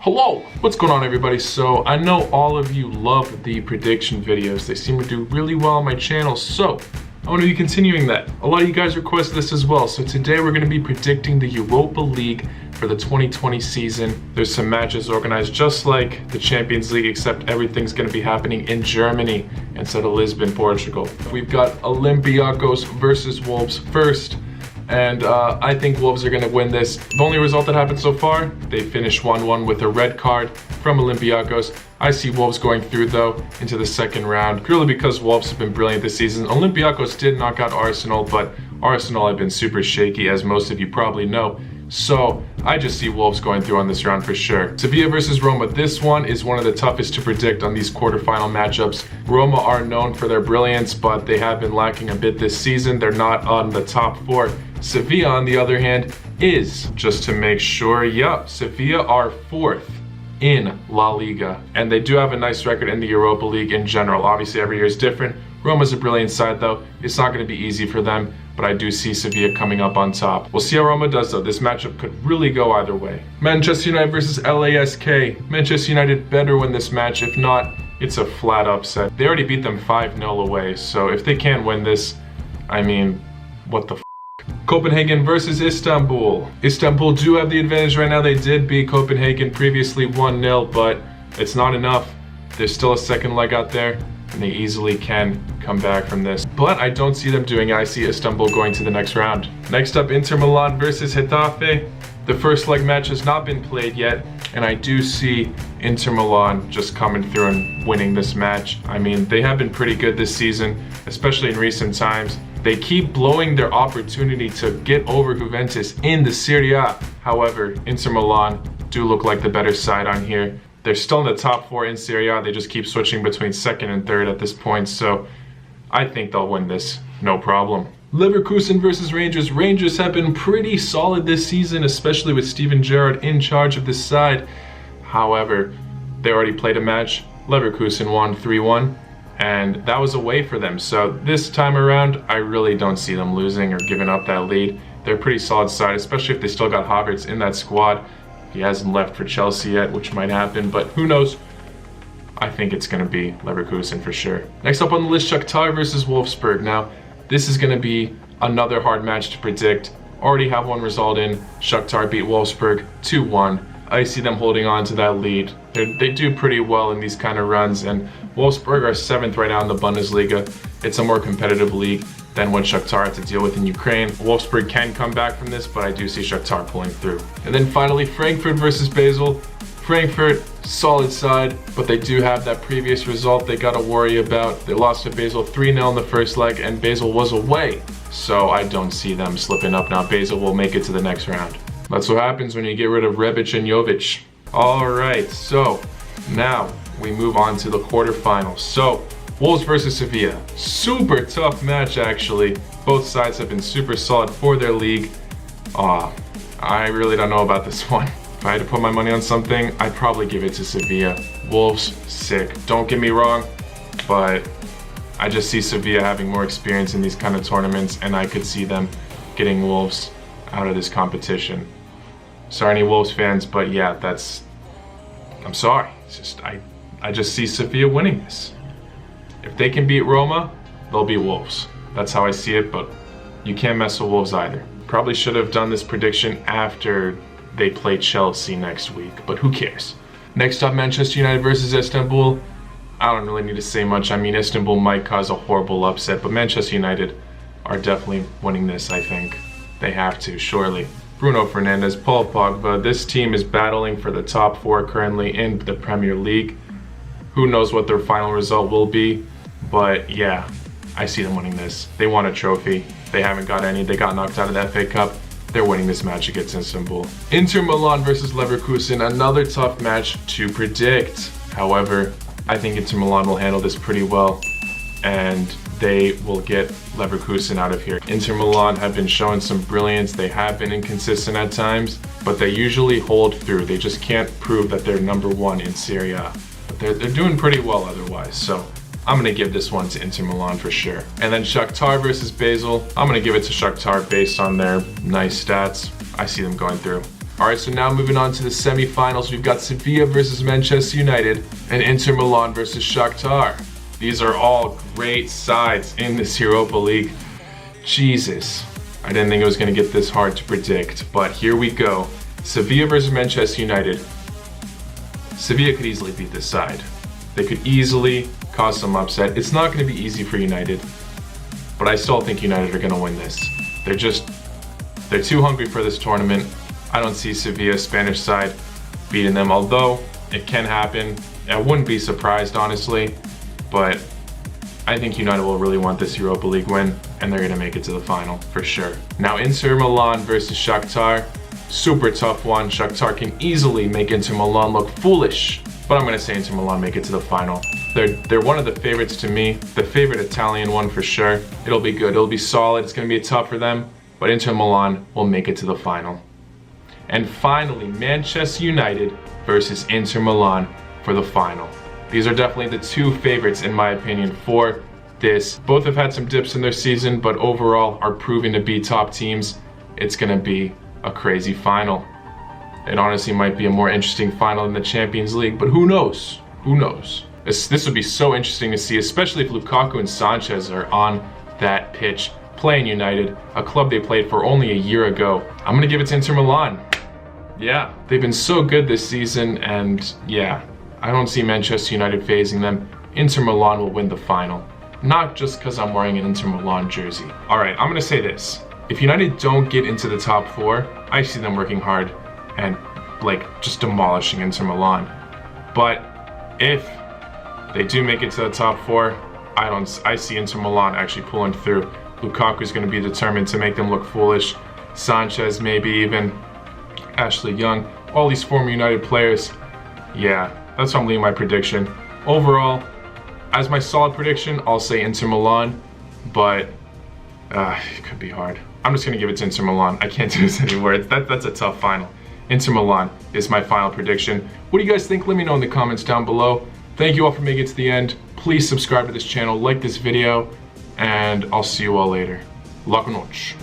Hello, what's going on everybody? So I know all of you love the prediction videos. They seem to do really well on my channel, so I want to be continuing that. A lot of you guys request this as well, so today we're going to be predicting the Europa League for the 2020 season. There's some matches organized just like the Champions League, except everything's going to be happening in Germany instead of Lisbon, Portugal. We've got Olympiakos versus Wolves first. And I think Wolves are going to win this. The only result that happened so far, they finished 1-1 with a red card from Olympiakos. I see Wolves going through though into the second round, purely because Wolves have been brilliant this season. Olympiakos did knock out Arsenal, but Arsenal have been super shaky, as most of you probably know. So I just see Wolves going through on this round for sure. Sevilla versus Roma. This one is one of the toughest to predict on these quarterfinal matchups. Roma are known for their brilliance, but they have been lacking a bit this season. They're not on the top four. Sevilla, on the other hand, is, just to make sure, Sevilla are fourth in La Liga. And they do have a nice record in the Europa League in general. Obviously, every year is different. Roma's a brilliant side, though. It's not going to be easy for them, but I do see Sevilla coming up on top. We'll see how Roma does, though. This matchup could really go either way. Manchester United versus LASK. Manchester United better win this match. If not, it's a flat upset. They already beat them 5-0 away, so if they can't win this, I mean, what the f***? Copenhagen versus Istanbul. Istanbul do have the advantage right now. They did beat Copenhagen previously 1-0, but it's not enough. There's still a second leg out there, and they easily can come back from this. But I don't see them doing it. I see Istanbul going to the next round. Next up, Inter Milan versus Hitachi. The first leg match has not been played yet, and I do see Inter Milan just coming through and winning this match. I mean, they have been pretty good this season, especially in recent times. They keep blowing their opportunity to get over Juventus in the Serie A. However, Inter Milan do look like the better side on here. They're still in the top four in Serie A. They just keep switching between second and third at this point, so I think they'll win this, no problem. Leverkusen versus Rangers. Rangers have been pretty solid this season, especially with Steven Gerrard in charge of this side. However, they already played a match. Leverkusen won 3-1, and that was away for them. So this time around, I really don't see them losing or giving up that lead. They're a pretty solid side, especially if they still got Havertz in that squad. He hasn't left for Chelsea yet, which might happen, but who knows? I think it's going to be Leverkusen for sure. Next up on the list, Shakhtar versus Wolfsburg. Now, this is going to be another hard match to predict. Already have one result in. Shakhtar beat Wolfsburg 2-1. I see them holding on to that lead. They do pretty well in these kind of runs, and Wolfsburg are 7th right now in the Bundesliga. It's a more competitive league than what Shakhtar had to deal with in Ukraine. Wolfsburg can come back from this, but I do see Shakhtar pulling through. And then finally, Frankfurt versus Basil. Frankfurt, solid side, but they do have that previous result they gotta worry about. They lost to Basil 3-0 in the first leg, and Basil was away. So I don't see them slipping up now. Basil will make it to the next round. That's what happens when you get rid of Rebic and Jovic. All right, so now we move on to the quarterfinals. So Wolves versus Sevilla. Super tough match, actually. Both sides have been super solid for their league. I really don't know about this one. If I had to put my money on something, I'd probably give it to Sevilla. Wolves, sick. Don't get me wrong, but I just see Sevilla having more experience in these kind of tournaments, and I could see them getting Wolves out of this competition. Sorry, any Wolves fans, but yeah, I'm sorry. It's just, I just see Sevilla winning this. If they can beat Roma, they'll beat Wolves. That's how I see it, but you can't mess with Wolves either. Probably should have done this prediction after they play Chelsea next week, but who cares? Next up, Manchester United versus Istanbul. I don't really need to say much. I mean, Istanbul might cause a horrible upset, but Manchester United are definitely winning this, I think. They have to, surely. Bruno Fernandes, Paul Pogba. This team is battling for the top four currently in the Premier League. Who knows what their final result will be, but yeah, I see them winning this. They won a trophy. They haven't got any. They got knocked out of the FA Cup. They're winning this match against Istanbul. Inter Milan versus Leverkusen, another tough match to predict. However, I think Inter Milan will handle this pretty well, and they will get Leverkusen out of here. Inter Milan have been showing some brilliance. They have been inconsistent at times, but they usually hold through. They just can't prove that they're number one in Serie A. But they're doing pretty well otherwise, so I'm going to give this one to Inter Milan for sure. And then Shakhtar versus Basil. I'm going to give it to Shakhtar based on their nice stats. I see them going through. All right, so now moving on to the semifinals, we've got Sevilla versus Manchester United and Inter Milan versus Shakhtar. These are all great sides in this Europa League. Jesus, I didn't think it was going to get this hard to predict, but here we go. Sevilla versus Manchester United. Sevilla could easily beat this side. They could easily cause some upset. It's not going to be easy for United, but I still think United are going to win this. They're too hungry for this tournament. I don't see Sevilla, Spanish side, beating them, although it can happen. I wouldn't be surprised, honestly, but I think United will really want this Europa League win, and they're going to make it to the final for sure. Now, Inter Milan versus Shakhtar. Super tough one. Shakhtar can easily make Inter Milan look foolish, but I'm going to say Inter Milan make it to the final. They're one of the favorites to me, the favorite Italian one for sure. It'll be good. It'll be solid. It's going to be tough for them, but Inter Milan will make it to the final. And finally, Manchester United versus Inter Milan for the final. These are definitely the two favorites, in my opinion, for this. Both have had some dips in their season, but overall are proving to be top teams. It's going to be a crazy final. It honestly might be a more interesting final than the Champions League, but who knows? Who knows? This would be so interesting to see, especially if Lukaku and Sanchez are on that pitch playing United, a club they played for only a year ago. I'm going to give it to Inter Milan. Yeah, they've been so good this season, and yeah, I don't see Manchester United phasing them. Inter Milan will win the final. Not just because I'm wearing an Inter Milan jersey. Alright, I'm going to say this. If United don't get into the top four, I see them working hard and just demolishing Inter Milan. But if they do make it to the top four, I see Inter Milan actually pulling through. Lukaku is going to be determined to make them look foolish. Sanchez, maybe even Ashley Young, all these former United players. Yeah, that's how I'm leaving my prediction. Overall, as my solid prediction, I'll say Inter Milan, but it could be hard. I'm just going to give it to Inter Milan. I can't do this anymore. That's a tough final. Inter Milan is my final prediction. What do you guys think? Let me know in the comments down below. Thank you all for making it to the end. Please subscribe to this channel, like this video, and I'll see you all later. La noche.